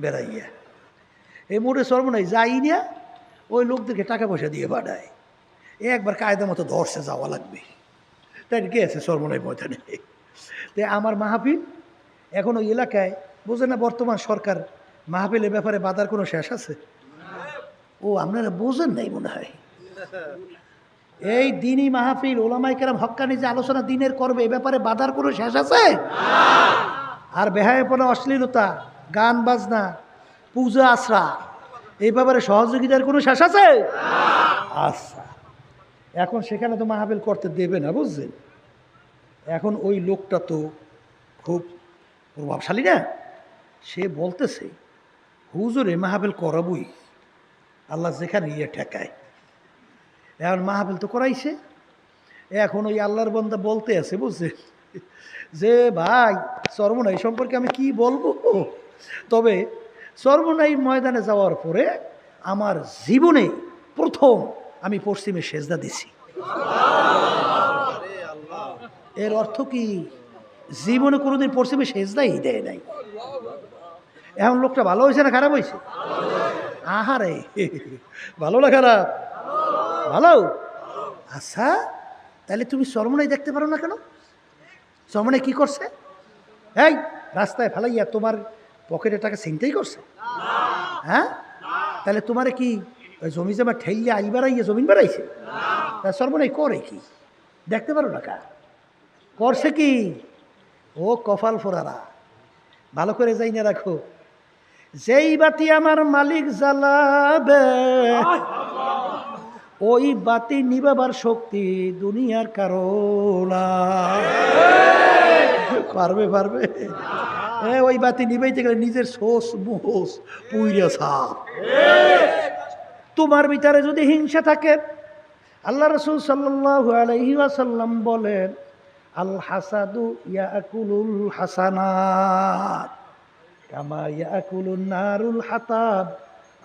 বেড়াইয়া এই মোটে সর্বনাই যাই না, ওই লোকদেরকে টাকা পয়সা দিয়ে পাঠায়। একবার কায়দা মতো ধরছে যাওয়া লাগবে, তাই গেছে সর্বনাই ময়দানে। তাই আমার মাহফিল এখন ওই এলাকায় বোঝে না, বর্তমান সরকার মাহফিলের ব্যাপারে বাধার কোনো শেষ আছে? ও আপনারা বোঝেন নাই মনে হয়। এই দিনই মাহফিল ওলামায়ে কেরাম হক্কানি যে আলোচনা দিনের করবে, এ ব্যাপারে বাধার কোনো শেষ আছে? আর বেহায়াপনা, অশ্লীলতা, গান বাজনা, পূজা আশ্রা, এই ব্যাপারে সহযোগিতার কোনো শেষ আছে? আচ্ছা, এখন সেখানে তো মাহফিল করতে দেবে না, বুঝছেন? এখন ওই লোকটা তো খুব প্রভাবশালী না, সে বলতেছে হুজুরে মাহফিল করাবই, আল্লাহ যেখানে ইয়ে ঠেকায়। এখন মাহফিল তো করাইছে, এখন ওই আল্লাহর বান্দা বলতে আছে, বুঝছে যে ভাই সর্বনাই সম্পর্কে আমি কি বলবো, তবে সর্বনাই ময়দানে যাওয়ার পরে আমার জীবনে প্রথম আমি পশ্চিমে সেজদা দিছি। এর অর্থ কি? জীবনে কোনোদিন পশ্চিমে সেজদাই দেয় নাই। এখন লোকটা ভালো হয়েছে না খারাপ হয়েছে? আহারে, ভালো না খারাপ? ভালো। আচ্ছা, তাহলে তুমি সর্বনাই দেখতে পারো না কেন? সর্বনাই কি করছে? এই রাস্তায় ফেলাইয়া তোমার পকেটে টাকা ছিনতাই করছে? হ্যাঁ, তাহলে তোমারে কি জমি জমা ঠেইয়া আই বাড়াইয়া জমিন বাড়াইছে? তা সর্বনাই করে কি? দেখতে পারো না কা করছে কি? ও কপাল ফোরারা, ভালো করে যাই না রাখো, যেই বাতি আমার মালিক জ্বালাবে ওই বাতি নিবাবার শক্তি দুনিয়ার কারো না। পারবে? পারবে? ওই বাতি নিবাইতে গেলে নিজের সোস মুহোস পুইরা সাপ। তোমার ভিতরে যদি হিংসা থাকে, আল্লাহ রাসূল সাল্লাল্লাহু আলাইহি ওয়াসাল্লাম বলেন, আল হাসাদু ইয়াকুলুল হাসানাত কামা ইয়াকুলুন নারুল হাতাব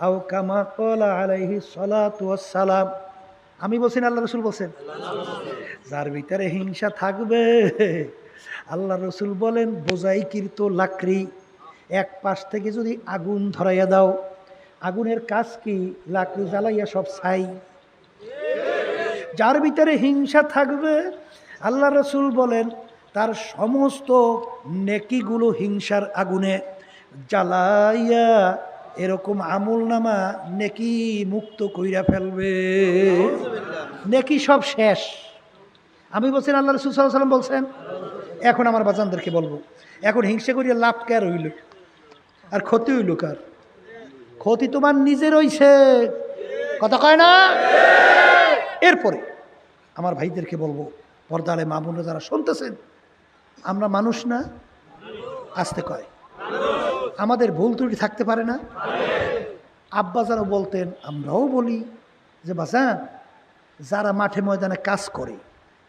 আও কামা ক্বালা আলাইহিস সালাতু ওয়াস সালাম। আমি বলছি না, আল্লাহ রাসূল বলেন, যার ভিতরে হিংসা থাকবে, আল্লাহ রাসূল বলেন বোঝাইকৃত লাকড়ি এক পাশ থেকে যদি আগুন ধরাইয়া দাও, আগুনের কাজ কি? লাকড়ি জ্বালাইয়া সব ছাই। যার ভিতরে হিংসা থাকবে, আল্লাহ রাসূল বলেন তার সমস্ত নেকিগুলো হিংসার আগুনে জ্বালাইয়া এরকম আমল নামা নেকি মুক্ত কইরা ফেলবে, নেকি সব শেষ। আমি বলছেন, আল্লাহ রাসূল সাল্লাল্লাহু আলাইহি ওয়াসাল্লাম বলছেন। এখন আমার বাজানদেরকে বলবো, এখন হিংসা করিয়া লাভ কার হইল আর ক্ষতি হইল কার? ক্ষতি তোমার নিজের হইছে, কথা কয় না? এরপরে আমার ভাইদেরকে বলবো, পর্দারে মা বোনরা যারা শুনতেছেন, আমরা মানুষ না? আসতে কয়, আমাদের ভুল ত্রুটি থাকতে পারে না? আব্বা যারা বলতেন, আমরাও বলি যে বাজান, যারা মাঠে ময়দানে কাজ করে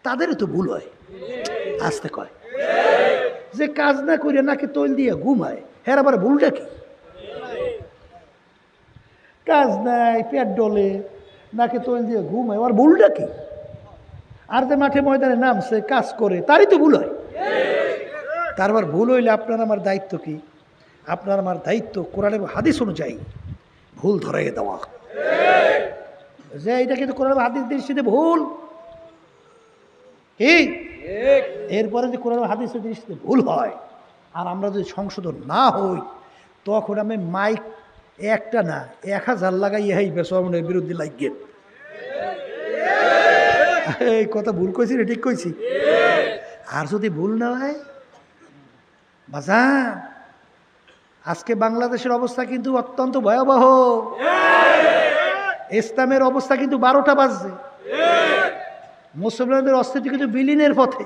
তাদেরও তো ভুল হয়। আসতে কয়, যে কাজ না করে নাকি তৈল দিয়ে ঘুমায়, হ্যাঁ আবার ভুলটা কি? কাজ নাই, পেট ডলে, নাকি তৈল দিয়ে ঘুমায়, আর ভুলটা কি? আর যে মাঠে ময়দানে নামছে কাজ করে, তারই তো ভুল হয়। তারপর ভুল হইলে আপনার আমার দায়িত্ব কি? আপনার আমার দায়িত্ব কোরআন এবং হাদিস অনুযায়ী ভুল ধরাইয়ে দেওয়া, যে এটা কিন্তু কোরআন এবং হাদিস দৃষ্টিতে ভুল। এই এরপরে যে কোরআন এবং হাদিসের দৃষ্টিতে ভুল হয় আর আমরা যদি সংশোধন না হই, তখন আমি মাইক একটা না 1000 লাগাইয়া এই বেসরমের বিরুদ্ধে লাগিয়ে। এই কথা ভুল কইছি রে, ঠিক কইছি? আর যদি ভুল না হয় বাজান, আজকে বাংলাদেশের অবস্থা কিন্তু অত্যন্ত ভয়াবহ। ইসলামের অবস্থা কিন্তু 12টা বাজছে। মুসলমানদের অস্তিত্ব কিন্তু বিলীনের পথে।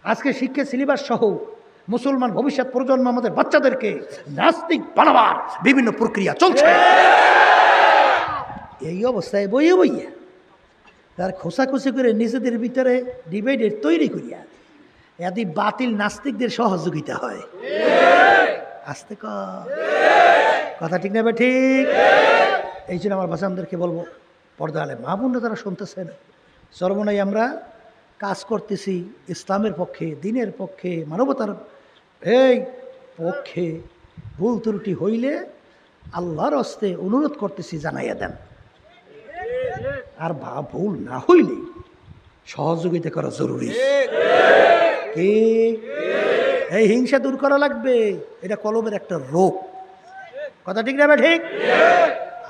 আজকে শিক্ষা সিলেবাস সহ মুসলমান ভবিষ্যৎ প্রজন্ম, আমাদের বাচ্চাদেরকে নাস্তিক বানাবার বিভিন্ন প্রক্রিয়া চলছে। এই অবস্থায় বইয়ে বইয়া তার খোসাখুসি করে নিজেদের ভিতরে ডিভাইডেড তৈরি করিয়া এদি বাতিল নাস্তিকদের সহযোগিতা হয়। আস্তে কথা ঠিক না? ঠিক। এই জন্য আমার বাচ্চাদেরকে বলবো, পর্দা আলে মা বোনরা যারা শুনতেছেন, সর্বনাই আমরা কাজ করতেছি ইসলামের পক্ষে, দিনের পক্ষে, মানবতার এই পক্ষে, ভুল ত্রুটি হইলে আল্লাহর হস্তে অনুরোধ করতেছি জানাইয়া দেন, আর ভুল না হইলে সহযোগিতা করা জরুরি। কি এই হিংসা দূর করা লাগবে, এটা কলমের একটা রোগ, কথা ঠিক না? ঠিক।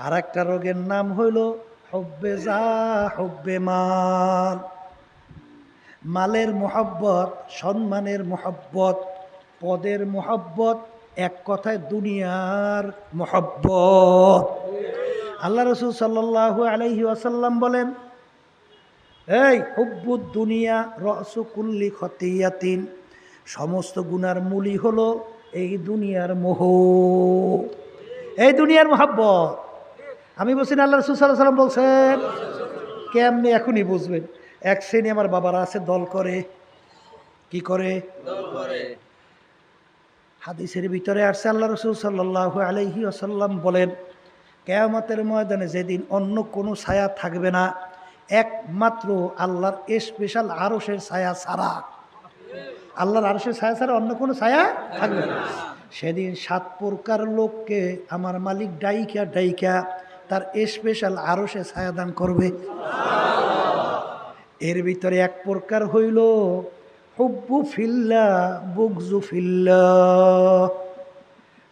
আর একটা রোগের নাম হইল হুব্বে যা হুব্বে মাল, মালের মোহাব্বত, সম্মানের মোহাব্বত, পদের মোহাব্বত, এক কথায় দুনিয়ার মোহাব্বত। আল্লাহ রসুল সাল্লাল্লাহু আলাইহি ওয়াসাল্লাম বলেন, এই হুব্বুদ দুনিয়া রসু কুল্লি খতিয়াতিন, সমস্ত গুনার মূলই হলো এই দুনিয়ার মোহ, এই দুনিয়ার মোহাব্বত। আমি বলছি না, আল্লাহ রসুল সাল্লাল্লাহু আলাইহি ওয়াসাল্লাম বলছেন। কেমনি এখনই বুঝবেন। এক শ্রেণী আমার বাবারা আছে দল করে, কি করে? হাদিসের ভিতরে আসছে আল্লাহ রসুল সাল্লাল্লাহু আলাইহি ওয়াসাল্লাম বলেন, কিয়ামতের ময়দানে যেদিন অন্য কোনো ছায়া থাকবে না, একমাত্র আল্লাহর স্পেশাল আরশের ছায়া ছাড়া, আল্লাহর আরশের ছায়া ছাড়া অন্য কোনো ছায়া থাকবে না, সেদিন 7 প্রকার লোককে আমার মালিক ডাইকা ডাইকা তার স্পেশাল আরশে ছায়া দান করবে। এর ভিতরে এক প্রকার হইল হুব্বু ফিল্লাহ বুগজু ফিল্লাহ,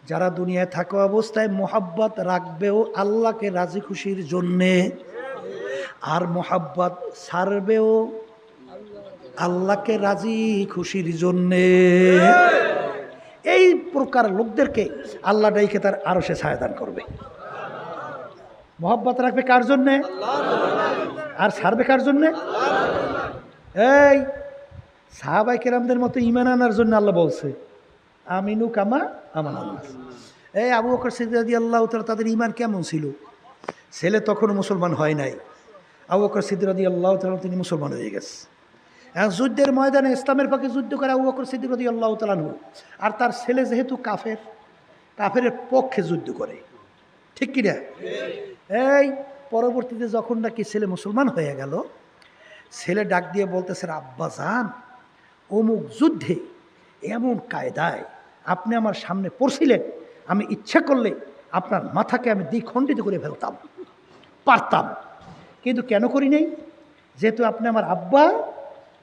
যারা দুনিয়ায় থাকা অবস্থায় মোহাব্বত রাখবেও আল্লাহকে রাজি খুশির জন্যে, আর মোহাব্বত ছাড়বেও আল্লাহকে রাজি খুশির জন্যে। এই প্রকার লোকদেরকে আল্লাহ ডাইকে তার আরশে ছায়া দান করবে। মোহাব্বত রাখবে কার জন্যে? আর ছাড়বে কার জন্যে? এই সাহাবায়ে কেরামদের মতো ঈমান আনার জন্য আল্লাহ বলছে, আমিনু কামা আমানা নাস। এই আবু বকর সিদ্দিক রাদিয়াল্লাহু তাআলা, তাদের ঈমান কেমন ছিল? ছেলে তখনও মুসলমান হয় নাই, আবু বকর সিদ্দিক রাদিয়াল্লাহু তাআলা তিনি মুসলমান হয়ে গেছে। এখন যুদ্ধের ময়দানে ইসলামের পক্ষে যুদ্ধ করে আবু বকর সিদ্দিক রাদিয়াল্লাহু তাআলা, আর তার ছেলে যেহেতু কাফের, কাফেরের পক্ষে যুদ্ধ করে, ঠিক কিনা? এই পরবর্তীতে যখন নাকি ছেলে মুসলমান হয়ে গেল, ছেলে ডাক দিয়ে বলতেছে, আব্বা জান, অমুক যুদ্ধে এমন কায়দায় আপনি আমার সামনে পড়ছিলেন, আমি ইচ্ছা করলে আপনার মাথাকে আমি দ্বিখণ্ডিত করে ফেলতাম, পারতাম, কিন্তু কেন করি নাই? যেহেতু আপনি আমার আব্বা,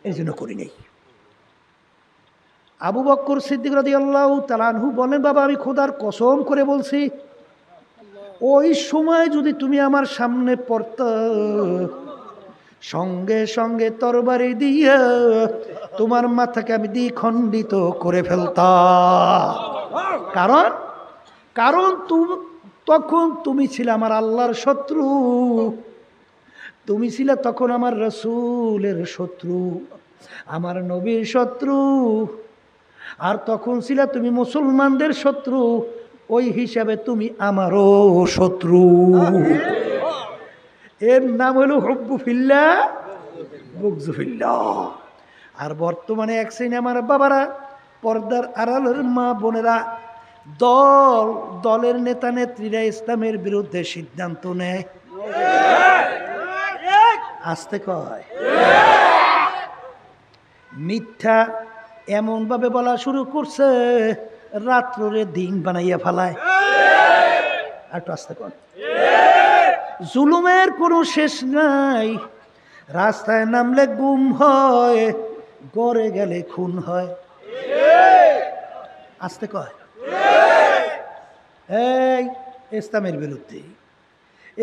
এই জন্য করি নাই। আবু বকর সিদ্দিক রাদিয়াল্লাহু তাআলা আনহু বলেন, বাবা আমি খোদার কসম করে বলছি, ওই সময় যদি তুমি আমার সামনে পড়তা, সঙ্গে সঙ্গে তরবারি দিয়ে তোমার মাথাকে আমি দ্বিখণ্ডিত করে ফেলতাম। কারণ তখন তুমি ছিলে আমার আল্লাহর শত্রু, তুমি ছিলে তখন আমার রাসূলের শত্রু, আমার নবীর শত্রু, আর তখন ছিলে তুমি মুসলমানদের শত্রু, ওই হিসাবে তুমি আমারও শত্রু। এর নাম হলো হুব্বু ফিল্লাহ বুগজু ফিল্লাহ। আর বর্তমানে এক শ্রেণী আমার বাবারা, পর্দার আড়ালের মা বোনেরা, দলের নেতা নেত্রীরা ইসলামের বিরুদ্ধে সিদ্ধান্ত নেয়, আসতে কয় মিথ্যা এমনভাবে বলা শুরু করছে, রাত্রে দিন বানাইয়া ফেলায়। একটু আসতে কয়, জুলুমের কোনো শেষ নাই, রাস্তায় নামলে গুম হয়, গড়ে গেলে খুন হয়। আসতে কয় এই ইসলামের বিরুদ্ধে।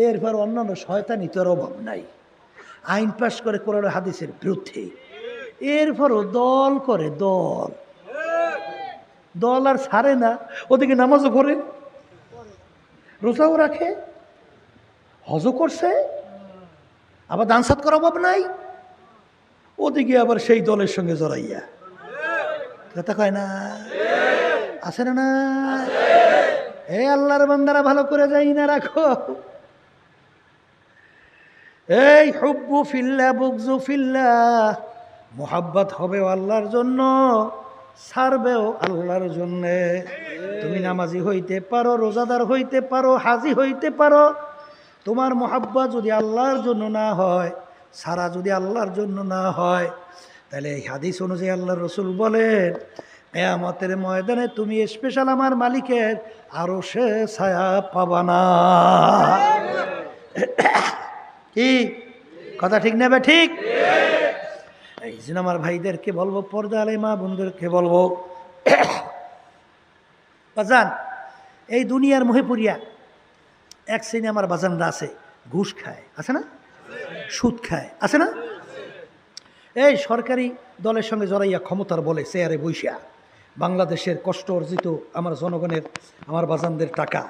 এরপর অন্যান্য শয়তানি তোর অভাব নাই, আইন পাশ করে কোরআন হাদিসের বিরুদ্ধে। এরপরও দল করে, দল আর ছাড়ে না, ওদিকে নামাজও পড়ে, রোজাও রাখে, হজও করছে, আবার দান সৎকার অভাব নাই, ওদিকে আবার সেই দলের সঙ্গে জড়াইয়া কথা কয় না, আছে না? না এই আল্লাহর বান্দারা ভালো করে যাই না, রাখো। এই হুব্বু ফিল্লাহ বুগজু ফিল্লাহ, মোহাব্বত হবেও আল্লাহর জন্য, ছাড়বেও আল্লাহর জন্যে। তুমি নামাজি হইতে পারো, রোজাদার হইতে পারো, হাজি হইতে পারো, তোমার মোহাব্বত যদি আল্লাহর জন্য না হয়, সারা যদি আল্লাহর জন্য না হয়, তাহলে এই হাদিস অনুযায়ী আল্লাহর রসুল বলেন, কিয়ামতের ময়দানে তুমি স্পেশাল আমার মালিকের আরশে ছায়া পাবা না। কি কথা ঠিক নেবে? ঠিক। এই জন্য আমার ভাইদেরকে বলবো, পর্দা আলাই মা বোনদেরকে বলবো, বাজান এই দুনিয়ার মোহে পড়িয়া এক শ্রেণী আমার বাজানরা আছে, ঘুষ খায়, আছে না? সুদ খায়, আছে না? এই সরকারি দলের সঙ্গে জড়াইয়া ক্ষমতার বলে চেয়ারে বৈশা বাংলাদেশের কষ্ট অর্জিত আমার জনগণের, আমার বাজানদের টাকা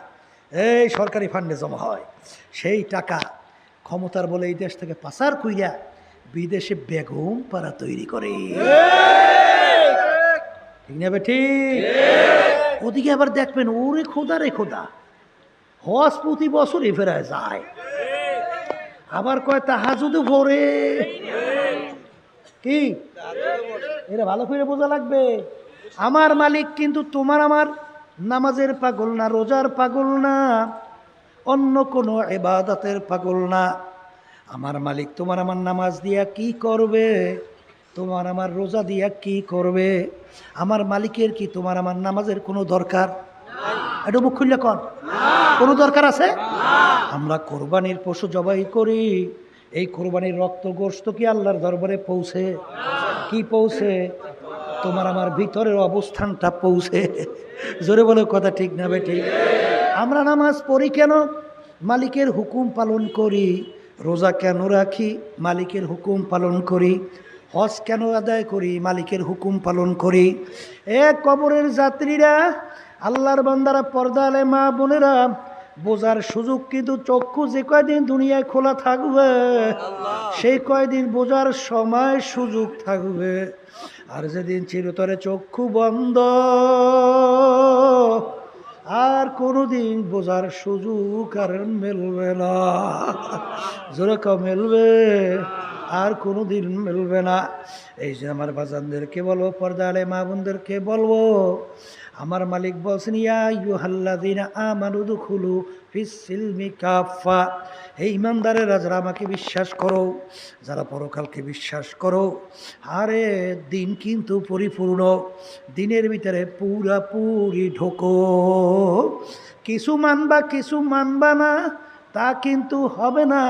এই সরকারি ফান্ডে জমা হয়। সেই টাকা ক্ষমতার বলে এই দেশ থেকে পাচার কইরা বিদেশে বেগম পাড়া তৈরি করে। ঠিক নেবে? ঠিক। ওদিকে আবার দেখবেন, ওরে খোদা রে খোদা, হজ প্রতি বছরই ফেরায় যায়, আবার কয় তাহাজ্জুদও পড়ে। কি এরা ভালো করে বোঝা লাগবে। আমার মালিক কিন্তু তোমার আমার নামাজের পাগল না, রোজার পাগল না, অন্য কোনো ইবাদতের পাগল না। আমার মালিক তোমার আমার নামাজ দিয়া কি করবে, তোমার আমার রোজা দিয়া কি করবে? আমার মালিকের কি তোমার আমার নামাজের কোনো দরকার? এটা মুখ খুললে কন, কোনো দরকার আছে? আমরা কোরবানির পশু জবাই করি, এই কোরবানির রক্ত গোশত কি আল্লাহর দরবারে পৌঁছে? কি পৌঁছে? তোমার আমার ভিতরের অবস্থানটা পৌঁছে। জোরে বলে কথা ঠিক না বেঠিক? আমরা নামাজ পড়ি কেন? মালিকের হুকুম পালন করি। রোজা কেন রাখি? মালিকের হুকুম পালন করি। হজ কেন আদায় করি? মালিকের হুকুম পালন করি। কবরের যাত্রীরা, আল্লাহর বান্দারা, পর্দা আলে মা বোনেরা, বোঝার সুযোগ কিন্তু চক্ষু যে কয়দিন দুনিয়ায় খোলা থাকবে সেই কয়দিন বোঝার সময় সুযোগ থাকবে। আর যেদিন চিরতরে চক্ষু বন্ধ, আর কোনোদিন বোঝার সুযোগ আর মেলবে না। জোরে মেলবে, আর কোনোদিন মেলবে না। এই যে আমার বাজানদেরকে বলবো, পর্দা আলে মা বোনদেরকে বলবো, আমার মালিক বলছেন, ইয়া আইয়ুহাল্লাযীনা আমানু দুখুলু ফিস সিলমি কাফা। এই ইমানদারেরা যারা আমাকে বিশ্বাস করো, যারা পরকালকে বিশ্বাস করো, আরে দিন কিন্তু পরিপূর্ণ, দিনের ভিতরে পুরাপুরি ঢোকো। কিছু মানবা কিছু মানবা না তা কিন্তু হবে না।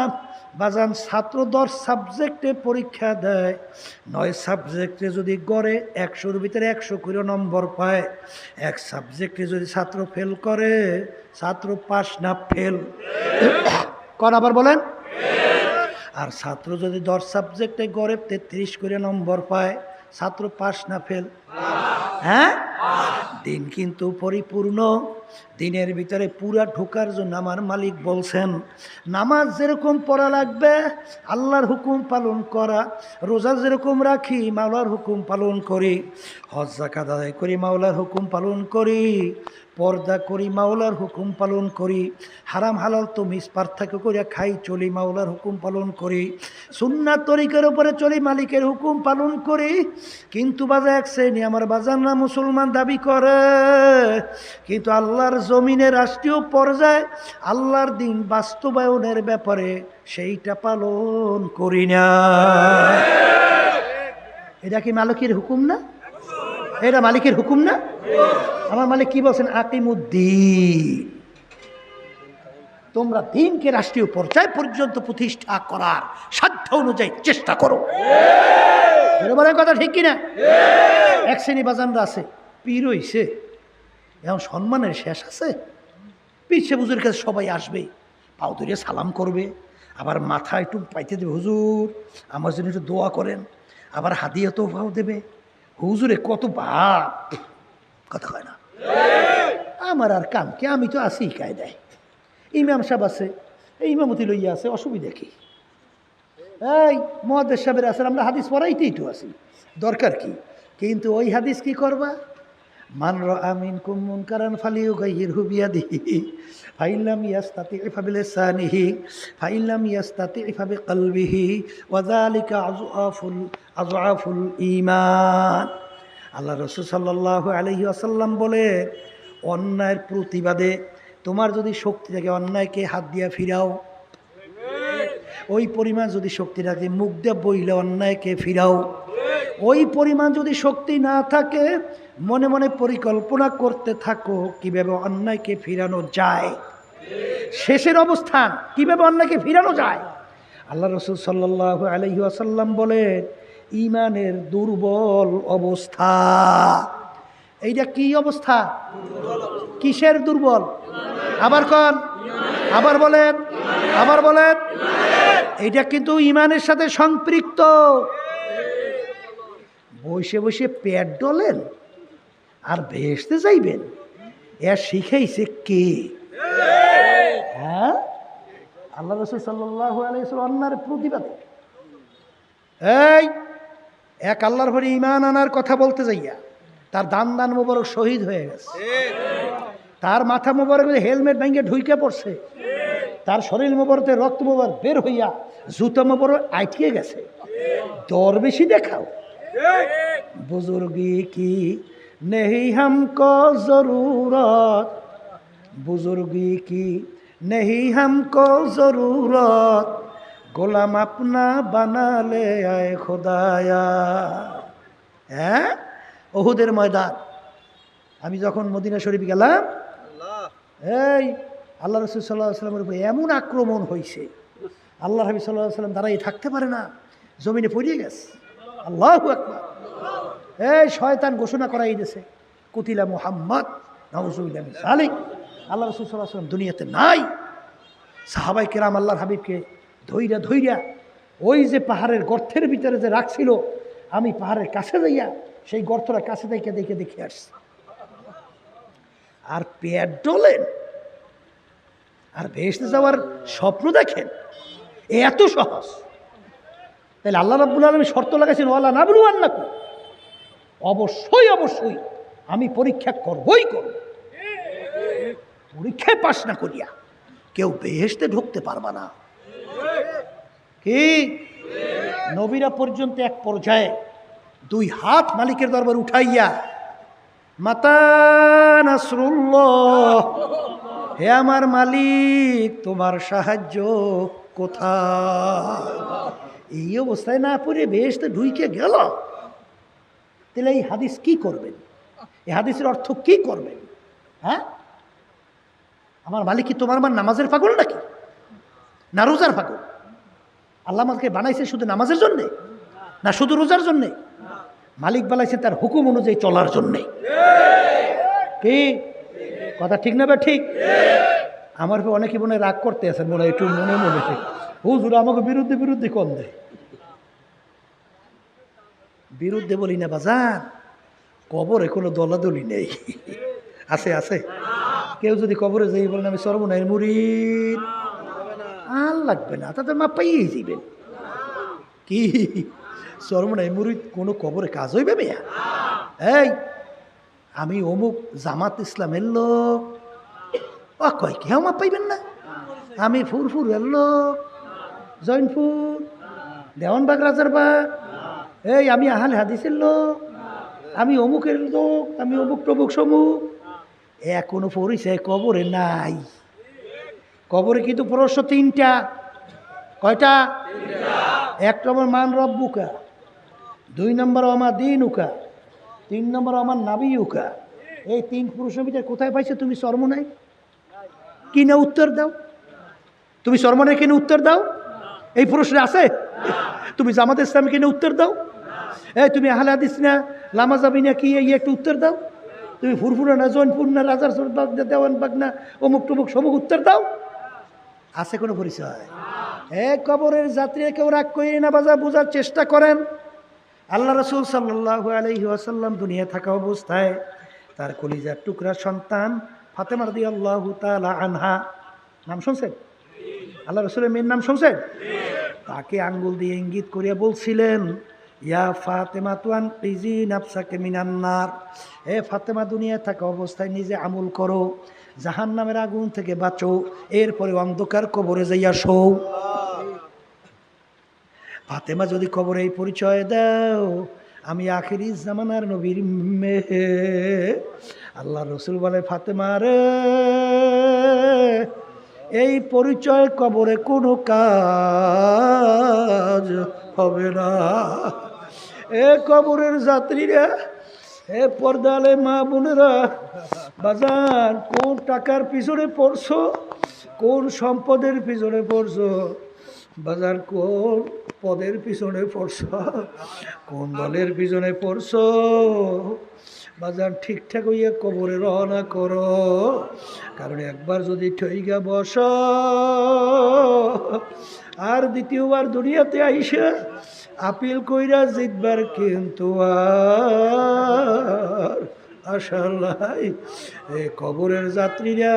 বাজান ছাত্র 10 সাবজেক্টে পরীক্ষা দেয়, 9 সাবজেক্টে যদি গড়ে 100-র ভিতরে 100 করে নম্বর পায়, এক সাবজেক্টে যদি ছাত্র ফেল করে, ছাত্র পাস না ফেল? কোন আবার বলেন? আর ছাত্র যদি 10 সাবজেক্টে গড়ে 33 করে নম্বর পায়, ছাত্র পাস না ফেল? হ্যাঁ, দিন কিন্তু পরিপূর্ণ, দিনের ভিতরে পুরা ঢোকার জন্য আমার মালিক বলছেন, নামাজ যেরকম পড়া লাগবে আল্লাহর হুকুম পালন করা, রোজা যেরকম রাখি মাওলার হুকুম পালন করি, হজ যাকাত আদায় করি মাওলার হুকুম পালন করি, পর্দা করি মাওলার হুকুম পালন করি, হারাম হালাল তমিজ পার্থক্য করে খাই চলি মাওলার হুকুম পালন করি, সুন্নাত তরিকার উপরে চলি মালিকের হুকুম পালন করি। কিন্তু বাজা এক শ্রেণী আমার বাজানরা মুসলমান দাবি করে, কিন্তু আল্লাহর জমিনে রাষ্ট্রীয় পর্যায়ে আল্লাহর দিন বাস্তবায়নের ব্যাপারে সেইটা পালন করি না। এটা কি মালিকের হুকুম না? এটা মালিকের হুকুম না? আমার মালিক কি বলছেন? আকিমুদ্দিন, তোমরা দিনকে রাষ্ট্রীয় পর্যায় পর্যন্ত প্রতিষ্ঠা করার সাধ্য অনুযায়ী চেষ্টা করো। বলে কথা ঠিক কিনা? এক শ্রেণী বাজানরা আছে, পীর হইছে, এখন সম্মানের শেষ আছে, পিছে হুজুরের কাছে সবাই আসবে, পাও ধরে সালাম করবে, আবার মাথা একটু পাইতে দেবে, হুজুর আমার জন্য একটু দোয়া করেন, আবার হাদিয়া তোফাও দেবে। হুজুরে কত বাপ, কথা হয় না। আমার আর কাম কি, আমি তো আছি কায়দায়, ইমাম সাহেব আছে, এই ইমামতি লইয়া আছে, অসুবিধা কি? এই মুহাদ্দিস সাহেবের আছে, আমরা হাদিস পড়াইতেই তো আছি, দরকার কি? কিন্তু ওই হাদিস কি করবা? মান রাআ মিনকুম মুনকারান ফালিয়ুগাইয়িরহু বিয়াদিহি ফাইন লাম ইয়াস্তাতি' ফাবিলিসানিহি ফাইন লাম ইয়াস্তাতি' ফাবিকলবিহি ওয়া যালিকা আযআফুল ঈমান। আল্লাহ রাসূল সাল্লাল্লাহু আলাইহি ওয়াসাল্লাম বলে, অন্যায়ের প্রতিবাদে তোমার যদি শক্তি থাকে, অন্যায়কে হাত দিয়া ফিরাও, ওই পরিমাণ যদি শক্তি থাকে মুখ দিয়ে বইলে অন্যায়কে ফিরাও, ওই পরিমাণ যদি শক্তি না থাকে, মনে মনে পরিকল্পনা করতে থাকো কিভাবে অন্যায়কে ফিরানো যায়। শেষের অবস্থান কিভাবে অন্যায়কে ফিরানো যায়। আল্লাহ রাসূল সাল্লাল্লাহু আলাইহি ওয়াসাল্লাম বলেন, ঈমানের দুর্বল অবস্থা। এইটা কি অবস্থা? কিসের দুর্বল? আবার কোন, আবার বলেন, আবার বলেন। এইটা কিন্তু ঈমানের সাথে সম্পৃক্ত। বসে বসে পেট ডলেন আর বেহেশতে যাইবেন, এর শিখাইছে কে? হ্যাঁ, আল্লাহ রাসূল সাল্লাল্লাহু আলাইহি ওয়াসাল্লাম অন্যায়ের প্রতিবাদে। এই এক আল্লাহর ঘরে ঈমান আনার কথা বলতে যাইয়া তার দান মোবারক শহীদ হয়ে গেছে, তার মাথা মোবারক হেলমেট ভেঙে ঢুইকে পড়ছে, তার শরীর মোবারকে রক্ত মোবারক বের হইয়া জুতা মোবারক আটকে গেছে। দর বেশি দেখাও। বুজুর্গি কি নেহি হামকো জরুরত, বুজুর্গি কি নেহি হামকো জরুরত, গোলাম আপনা বানালে আয় খোদায়া। হ্যাঁ, ওহুদের ময়দান। আমি যখন মদিনা শরীফ গেলাম, এই আল্লাহ রাসূল সাল্লাল্লাহু আলাইহি ওয়াসাল্লামের উপরে এমন আক্রমণ হয়েছে, আল্লাহ হাবিব সাল্লাল্লাহু আলাইহি ওয়াসাল্লাম দাঁড়িয়ে থাকতে পারে না, জমিনে পড়িয়ে গেছে। আল্লাহু আকবার। এই শয়তান ঘোষণা করাই দিয়েছে, কুতিলা মুহাম্মদ নাউজুবিল্লাহি মিন যালিক। আল্লাহ রাসূল সাল্লাল্লাহু আলাইহি ওয়াসাল্লাম দুনিয়াতে নাই। সাহাবাই কেরাম আল্লাহর হাবিবকে ধইরা ধইরা ওই যে পাহাড়ের গর্তের ভিতরে যে রাখছিল, আমি পাহাড়ের কাছে যাইয়া সেই গর্তটা কাছে দেখে দেখে দেখে আসছি। আর পেট ডলেন আর বেহেশতে যাওয়ার স্বপ্ন দেখেন, এত সহজ? তাহলে আল্লাহ রাব্বুল আলামিন শর্ত লাগাইছেন, ওয়ালা নাবলুয়ান্নাকুম, অবশ্যই অবশ্যই আমি পরীক্ষা করবই করব। পরীক্ষায় পাশ না করিয়া কেউ বেহেশতে ঢুকতে পারবা না। কি নবীরা পর্যন্ত এক পর্যায়ে দুই হাত মালিকের দরবার উঠাইয়া, মাতা নাসরুল্লাহ, হে আমার মালিক তোমার সাহায্য কোথায়, এই অবস্থায় না পড়ে বেহেশতে ঢুইকে গেল। তাহলে এই হাদিস কি করবেন? এই হাদিসের অর্থ কি করবেন? হ্যাঁ, আমার মালিক কি তোমার আমার নামাজের পাগল নাকি, না রোজার পাগল? আল্লাহ আমাকে বানাইছে শুধু নামাজের জন্যে, না শুধু রোজার জন্যে? মালিক বানাইছে তার হুকুম অনুযায়ী চলার জন্যে। কি কথা ঠিক না? ঠিক। আমার অনেকে মনে রাগ করতে আছেন, মনে একটু মনে মনে হুজুর আমাকে বিরুদ্ধে বিরুদ্ধে কোন দেয়। বিরুদ্ধে বলি না বাজার, কবরে কোনো দলাদলি নেই। আছে আছে? কেউ যদি কবরে যাই বলেন আমি সর্বনায়ের মুরিদ, আর লাগবে না, তাদের মা পাইয়েই যাবেন। কি সর্বনায়ের মুরিদ কোনো কবরে কাজ হইবে মেয়া? এই আমি অমুক জামাত ইসলামের লোক, ও কয় কেউ মা পাইবেন না? আমি ফুরফুরের লোক, জৈনপুর, দেওয়ানবাগ, রাজারবাগ, এই আমি আহলে হাদিসের লোক, আমি অমুকের লোক, আমি অমুক প্রমুখ সমুক। কোনো পরিচয় কবরে নাই। কবরে কিন্তু প্রশ্ন তিনটা। কয়টা? এক নম্বর মান রব্বুকা, দুই নম্বর আমার দিনুকা, তিন নম্বর আমার নাবিউকা। এই তিন প্রশ্নের ভিতরে কোথায় পাইছে তুমি চরমনাই? কিনে উত্তর দাও। তুমি চরমনাই কিনে উত্তর দাও। এই প্রশ্নে আছে? তুমি জামাত ইসলামী কিনে উত্তর দাও। এই তুমি আহলে হাদিস না, লামা যাবি না, কি এই একটু উত্তর দাও। তুমি ফুরফুরা না, জৈনপুর না, রাজার বাগ না, দেওয়ানবাগ না, অমুক টমুক সমুক, উত্তর দাও। আছে কোনো পরিচয়? কবরের যাত্রী কেউ রাগ করি না বাজা, বোঝার চেষ্টা করেন। আল্লাহ রাসূল সাল্লাল্লাহু আলাইহি ওয়াসাল্লাম দুনিয়া থাকা অবস্থায় তার কলিজার টুকরা সন্তান ফাতেমা রাদিয়াল্লাহু তাআলা আনহা, নাম শুনছেন? আল্লাহ রাসূলের মেয়ের নাম শুনছেন? তাকে আঙ্গুল দিয়ে ইঙ্গিত করিয়া বলছিলেন, ইয়া ফাতেমা তুয়ান কিজি নাফসাকে মিনান নার, হে ফাতেমা দুনিয়া থাকা অবস্থায় নিজে আমল করো, জাহান্নামের আগুন থেকে বাঁচো, এরপরে অন্ধকার কবরে যাইয়া শো। ফাতেমা যদি কবরে এই পরিচয় দাও, আমি আখিরি জামানার নবীর মেয়ে। আল্লাহ রসুল বলে, ফাতেমা রে, এই পরিচয় কবরে কোনো কাজ হবে না। এ কবরের যাত্রীরা, এ পর্দালে মা বোনেরা, বাজার কোন টাকার পিছনে পড়ছো, কোন সম্পদের পিছনে পড়ছো, বাজার কোন পদের পিছনে পড়ছো, কোন দলের পিছনে পড়ছো, বাজার ঠিকঠাক হইয়া কবরে রওনা করো। কারণ একবার যদি ঠইগা বস আর দ্বিতীয়বার দুনিয়াতে আইসা আপিল কইরা জিতবার কিন্তু আর আশা নাই। এ কবরের যাত্রীরা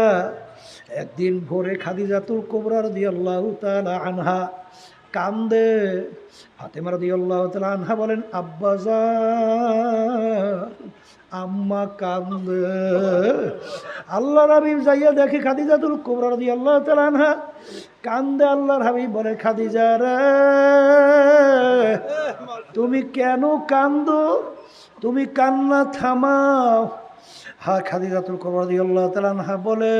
একদিন ভোরে খাদিজাতুল কুবরা রাদিয়াল্লাহু তাআলা আনহা কান্দে। ফাতেমা রাদিয়াল্লাহু তাআলা আনহা বলেন, আব্বাজান, আম্মা কান্দে। আল্লাহর হাবিব যাইয়া দেখে খাদিজাতুল কুবরা রাদিয়াল্লাহু তাআলা আনহা কান্দে। আল্লাহর হাবিব বলে, খাদিজা রে, তুমি কেন কান্দো? তুমি কান্না থামাও। হ্যাঁ, খাদিজাতুল কুবরা রাদিয়াল্লাহু তাআলা আনহা বলে,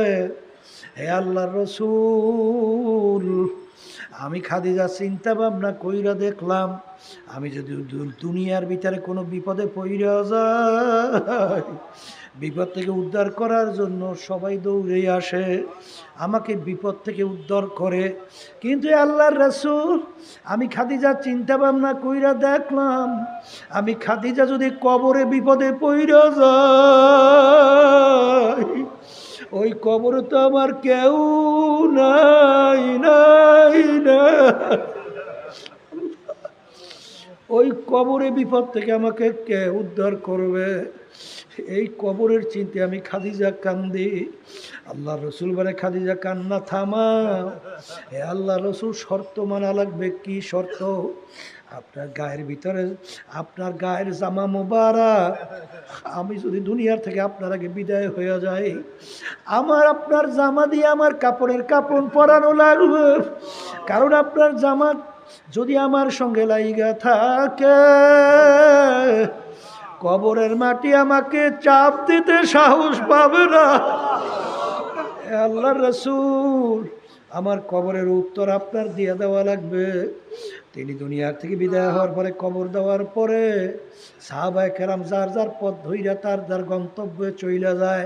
হে আল্লাহর রাসূল, আমি খাদিজা চিন্তা ভাবনা কইরা দেখলাম, আমি যদি দুনিয়ার ভিতরে কোনো বিপদে পইরা যাই, বিপদ থেকে উদ্ধার করার জন্য সবাই দৌড়ে আসে, আমাকে বিপদ থেকে উদ্ধার করে। কিন্তু আল্লাহর রাসূল, আমি খাদিজা চিন্তা ভাবনা কইরা দেখলাম, আমি খাদিজা যদি কবরে বিপদে পইরা যাই, ওই কবরে তো আমার কেউ নাই নাই না, ওই কবরে বিপদ থেকে আমাকে কে উদ্ধার করবে? এই কবরের চিন্তায় আমি খাদিজা কান্দি। আল্লাহ রসুল বলে, খাদিজা কান্না থামা। হে আল্লাহ রসুল, শর্ত মানা লাগবে। কি শর্ত? আপনার গায়ের ভিতরে, আপনার গায়ের জামা মোবারক, আমি যদি দুনিয়ার থেকে আপনার আগে বিদায় হয়ে যাই, আমার আপনার জামা দিয়ে আমার কাপড়ের কাপড় পরানো লাগবে। কারণ আপনার জামা যদি আমার সঙ্গে লাইগা থাকে, কবরের মাটি আমাকে চাপ দিতে সাহস পাবে না। আল্লাহর রাসূল, আমার কবরের উত্তর আপনার দিয়ে দেওয়া লাগবে। তিনি দুনিয়ার থেকে বিদায় হওয়ার পরে, কবর দেওয়ার পরে সাহাবায়ে কেরাম যার যার পথ ধইরা তার যার গন্তব্যে চইলা যায়।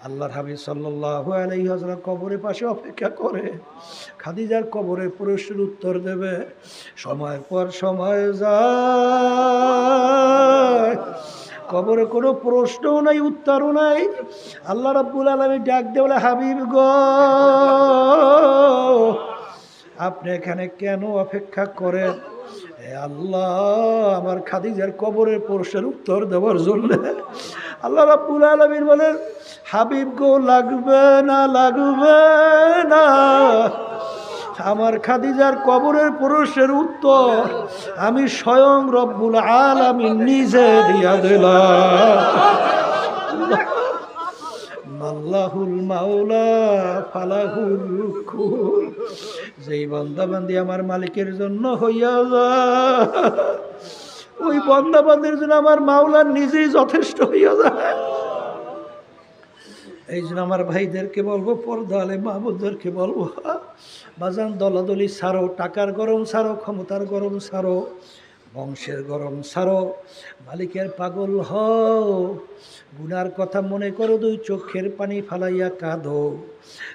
আল্লাহর হাবিব সাল্লাল্লাহু আলাইহি ওয়াসাল্লাম কবরের পাশে অপেক্ষা করে, খাদিজার কবরের প্রশ্নের উত্তর দেবে। সময়ের পর সময় যায়, কবরে কোনো প্রশ্নও নাই, উত্তরও নাই। আল্লাহ রাব্বুল আলামিন ডাক দিয়ে বলে, হাবিব গো, আপনি এখানে কেন অপেক্ষা করেন? হে আল্লাহ, আমার খাদিজার কবরের প্রশ্নের উত্তর দেওয়ার জন্য। আল্লাহ রাব্বুল আলামিন বলেন, হাবিব গো, লাগবে না, লাগবে না, আমার খাদিজার কবরের প্রশ্নের উত্তর আমি স্বয়ং রব্বুল আলামিন নিজে দিয়া দিলাম। আল্লাহুল মাওলা ফালাহুল কুল। যেই বান্দাবান্দি আমার মালিকের জন্য হইয়া যায়, ওই বান্দাবান্দির জন্য আমার মাওলা নিজেই যথেষ্ট হইয়া যায়। এই জন্য আমার ভাইদেরকে বলবো, পর্দা আলে মাহবুবদেরকে বলবো, বাজান দলাদলি ছাড়ো, টাকার গরম ছাড়ো, ক্ষমতার গরম ছাড়ো, বংশের গরম ছাড়ো, মালিকের পাগল হও। গুনার কথা মনে করো, দুই চোখের পানি ফালাইয়া কাঁদো।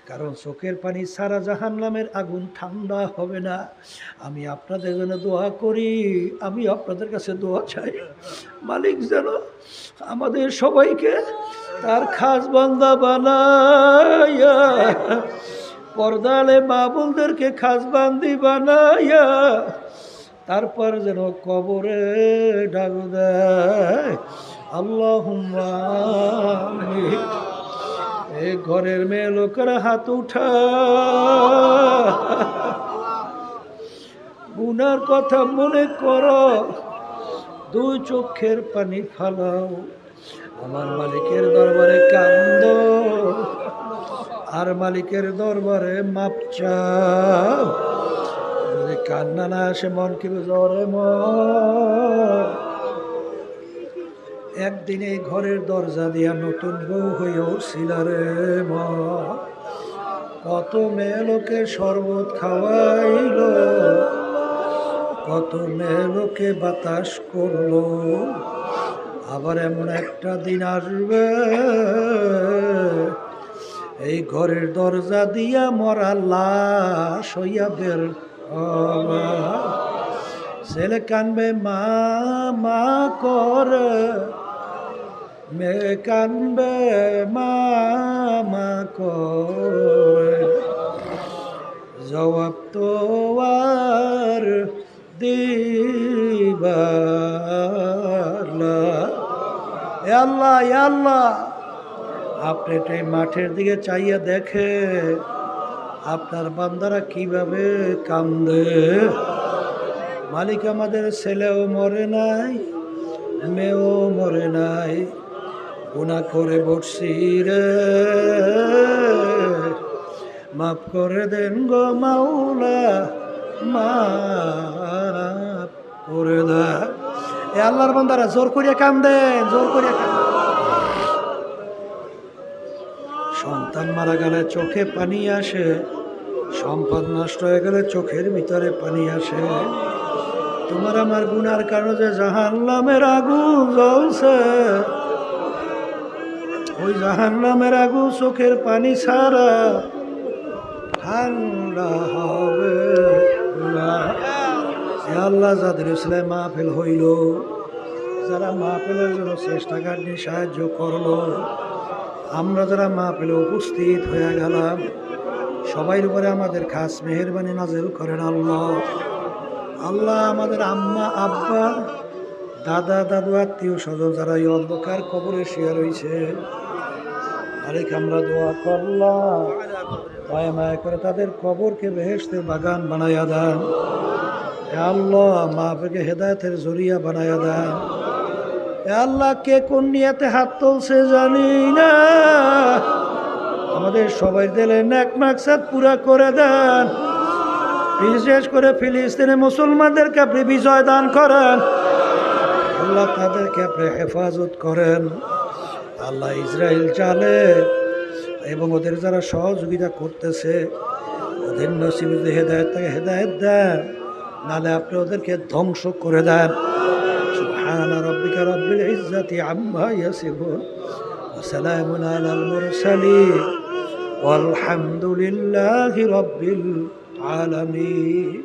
কারণ চোখের পানি ছাড়া জাহান্নামের আগুন ঠান্ডা হবে না। আমি আপনাদের জন্য দোয়া করি, আমি আপনাদের কাছে দোয়া চাই, মালিক যেন আমাদের সবাইকে তার খাস বান্দা বানাইয়া, পর্দালে বাবুলদেরকে খাস বান্দি বানাইয়া তারপর যেন কবরে ডাক দেয়। আল্লাহুম্মা আমিন। এ ঘরের মেয়ে লোকেরা হাত উঠা, গুনার কথা মনে করো, দুই চোখের পানি ফালাও, আমার মালিকের দরবারে কান্দো, আর মালিকের দরবারে মাপ চাও। যদি কান্না না আসে, মন কি জ্বরে মন। একদিন এই ঘরের দরজা দিয়া নতুন বউ হইয়া উঠছিল রে মন। কত মেয়ে লোকে শরবত খাওয়াইল, কত মেলোকে বাতাস করলো, আবার এমন একটা দিন আসবে এই ঘরের দরজা দিয়া মরা লাশ হইয়া বের হবে। ছেলে কানবে মা মা করে, মেয়ে কানবে মা মা করে, জবাব তো আর দিবার না। এ আল্লাহ, এ আল্লাহ, আপনি এই মাঠের দিকে চাইয়া দেখে আপনার বান্দারা কিভাবে কান্দে। মালিক, আমাদের ছেলেও মরে নাই, মেয়েও মরে নাই, গুনাহ করে বসছি রে, মাফ করে দেন গো মাওলা, মাফ করে দেন। এ আল্লাহর বান্দারা জোর করিয়া কান্দেন, জোর করিয়া কান্দেন। সন্তান মারা গেলে চোখে পানি আসে, সম্পদ নষ্ট হয়ে গেলে চোখের ভিতরে পানি আসে। তোমার আমার গুনার কারণে যে জাহান্নামের আগুন জ্বলছে, ওই জাহান্নামের আগুন চোখের পানি ছাড়া ঠান্ডা হবে না। হে আল্লাহ, যাদের ইসলাম মাহফিল হইল, যারা মাহফিলের জন্য চেষ্টা কাটনি সাহায্য করলো, আমরা যারা মাহফিলে উপস্থিত হয়ে গেলাম, সবাইয়ের উপরে আমাদের খাস মেহেরবানি নাজিল করেন আল্লাহ। আল্লাহ, আমাদের আম্মা আব্বা দাদা দাদু আত্মীয় স্বজন যারা এই অন্ধকার কবরে শুয়ে রয়েছে, আরেক আমরা দোয়া করলাম দয়া মায়া করে তাদের কবরকে বেহেশতের বাগান বানাইয়া দেন। হে আল্লাহ, মাহফিলকে হেদায়েতের জরিয়া বানাইয়া দেন। হে আল্লাহ, কে কোন নিয়তে হাত তুলছে জানি না, আমাদের সবাই দিলে নেক মাকসাদ পুরা করে দেন। বিশেষ করে ফিলিস্তিনে মুসলমানদেরকে আপনি বিজয় দান করেন আল্লাহ, তাদেরকে আপনি হেফাজত করেন আল্লাহ। ইসরায়েল চালে এবং ওদের যারা সহযোগিতা করতেছে, ওদের নসিবে হেদায়েত থেকে হেদায়েত দেন, নাহলে আপনি ওদেরকে ধ্বংস করে দেন। সুবহানা রাব্বিকা রাব্বিল ইজ্জাতি আম্মা ইয়াসিফুন ওয়া সালামুন আলাল মুরসালিন ওয়ালহামদুলিল্লাহি রাব্বিল আলামিন।